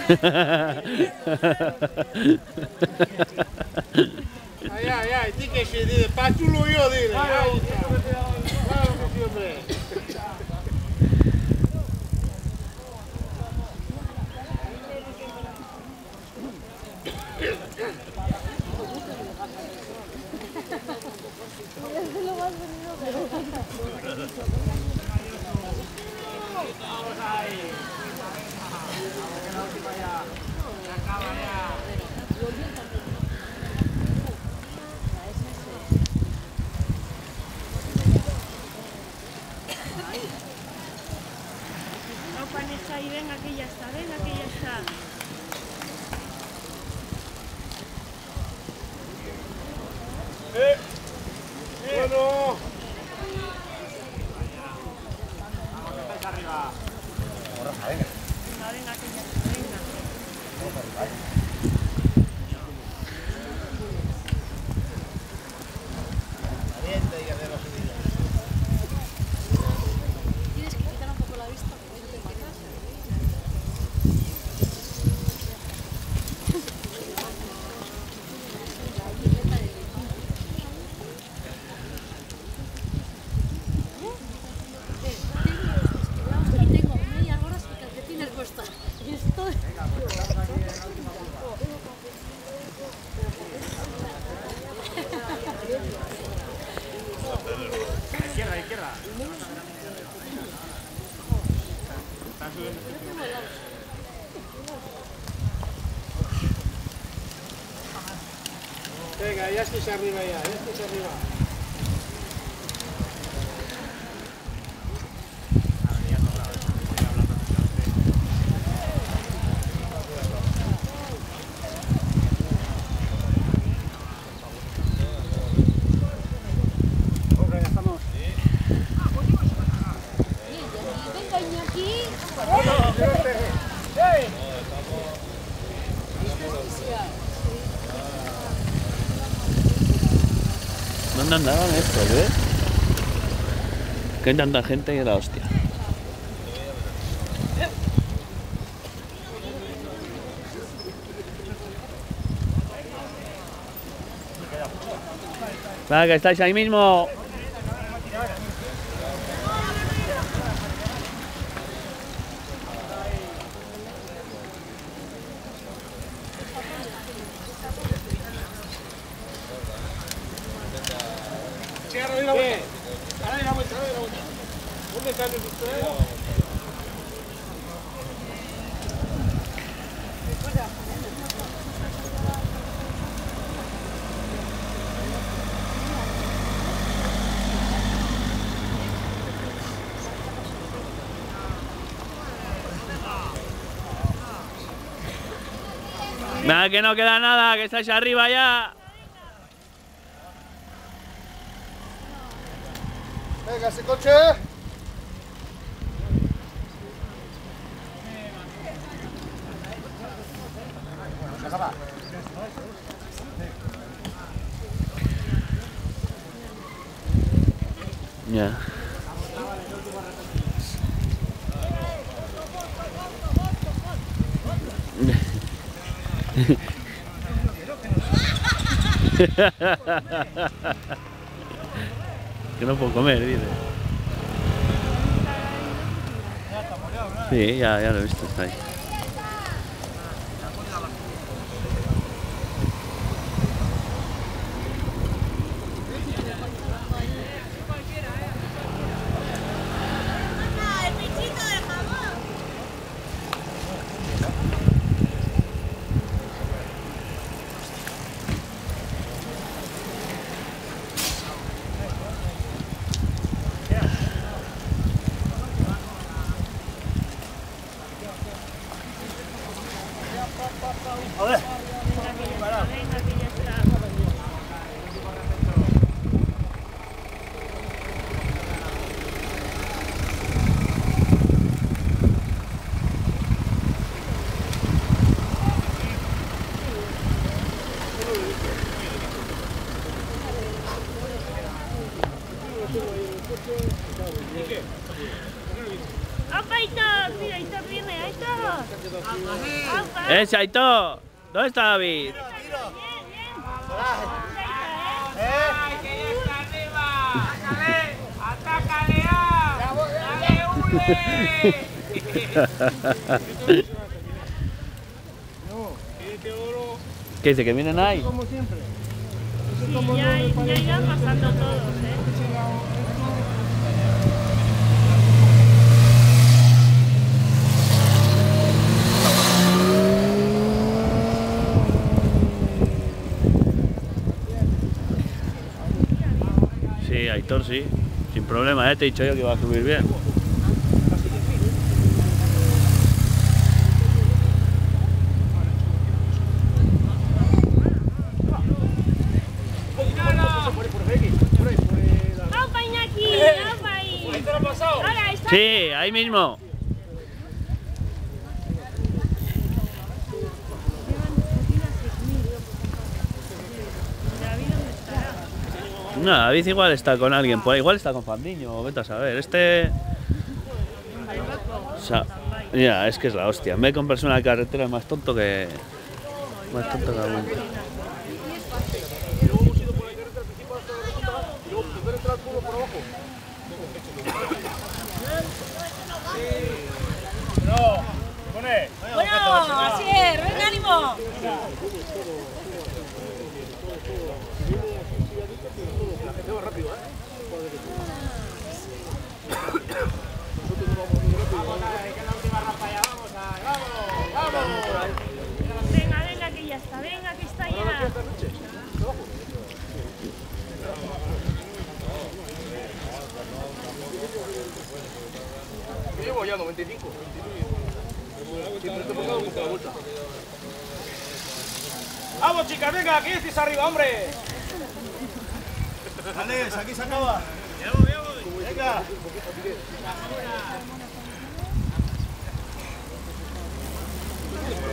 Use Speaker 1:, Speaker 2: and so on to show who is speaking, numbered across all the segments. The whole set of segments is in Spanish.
Speaker 1: Ay, ay, ay, di que se dice, pachulo yo, dile. Claro que sí, hombre.
Speaker 2: No, Vanessa, y venga que ya está, venga que ya está.
Speaker 1: Bueno.
Speaker 2: Venga, venga que ya está, venga.
Speaker 3: Tienes que quitar un poco la vista porque no te fijas. Tengo medias horas y calcetines puestas. Y estoy...
Speaker 1: Izquierda, izquierda. Venga, ya estés arriba ya estés arriba.
Speaker 3: Venga, Iñaki.
Speaker 4: ¿Dónde andaban estos, ves? Que hay tanta gente y la hostia. Va, que estáis ahí mismo.
Speaker 1: Sí, ahora doy la vuelta. Ahora doy la vuelta, ahora doy la vuelta. ¿Dónde están los ustedes?
Speaker 4: Nada, que no queda nada, que estáis arriba ya.
Speaker 1: Venga, ese coche.
Speaker 4: Ya. Que no puedo comer, dice. Sí, ya lo he visto, está ahí.
Speaker 2: Venga que ya está.
Speaker 1: ¿Y qué? ¿Por qué no lo dices?
Speaker 2: ¡Opa, Aitor! Mira, Aitor viene, Aitor. ¡Opa!
Speaker 4: Aitor! ¿Dónde está David?
Speaker 2: Bien, bien.
Speaker 1: ¡Ay, que ya está arriba! ¡Atácale! ¡Dale,
Speaker 4: ¿Qué dice? ¿Que vienen ahí?
Speaker 1: Como siempre.
Speaker 2: Sí, ya irán pasando todos,
Speaker 4: Sí, Aitor sí. Sin problema, te he dicho yo que iba a subir bien.
Speaker 2: ¡Opa, Iñaki! ¡Opa ahí!
Speaker 1: ¿Ahí te lo ha pasado?
Speaker 2: Ahora está.
Speaker 4: Sí, ahí mismo. No, David igual está con alguien por ahí, igual está con Fandiño, o vete a saber. O sea, mira, es que es la hostia. En vez de comprarse una carretera es más tonto que. Más tonto que aguante.
Speaker 3: Bueno, así es, venga, ánimo.
Speaker 2: Venga, venga, que ya está. Venga, que está ya.
Speaker 1: Llevo ya 95. ¡Vamos, chicas! ¡Venga! ¡Aquí estáis arriba, hombre! Alex, aquí se acaba. Venga.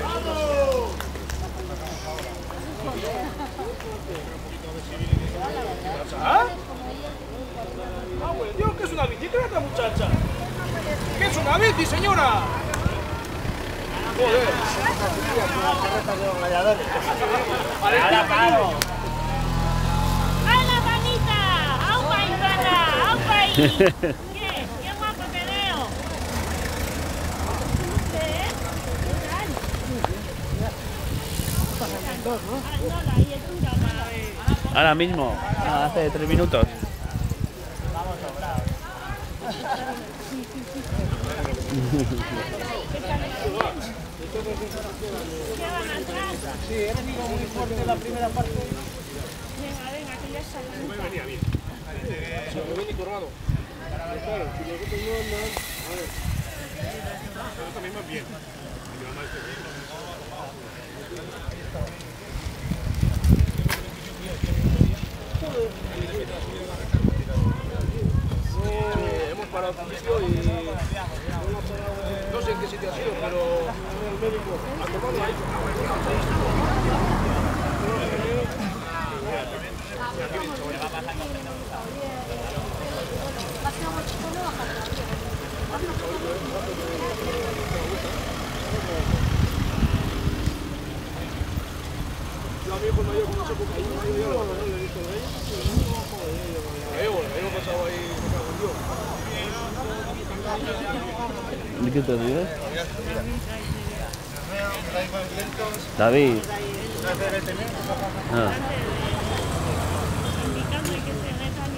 Speaker 1: ¡Vamos! ¿Ah? ¡Ah, pues Dios! ¿Qué es una bicicleta, muchacha? ¿Qué es una bici, señora? Joder. Ahora paro.
Speaker 2: ¡Hala, panita! ¡Aupa, Ibarra! ¡Aupa ahí! ¡Qué guapo te veo!
Speaker 4: Ahora mismo, hace 3 minutos.
Speaker 1: Sí, he venido muy fuerte en la primera parte.
Speaker 2: Venga, venga, que ya está.
Speaker 1: Venía bien. Se me viene corrado. Claro, si nosotros no andan, a ver. Pero también más bien. Hemos parado un sitio y no sé en qué sitio ha sido, pero el médico ha tomado ahí. Yo a mi hijo mayor con mucho cocaína, yo no le he visto de ahí. Hemos pasado ahí, me cago en Dios.
Speaker 4: ¿De qué te ríes? David. Ah.
Speaker 2: Indicando que se metan y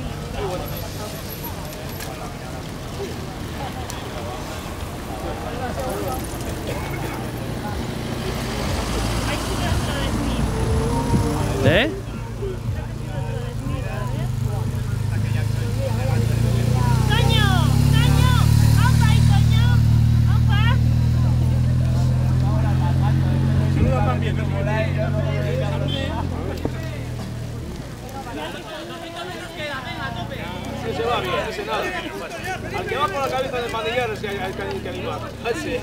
Speaker 2: hay que ir otro de Smith.
Speaker 4: ¿Eh?
Speaker 2: ¡Coño! ¡Coño! ¡Opa ahí, coño! ¡Opa!
Speaker 1: Saluda también, ¿no? Ese va bien, ese nada. Al que va con la cabeza de manillar es que hay que animar. Ese.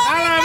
Speaker 1: ¡A la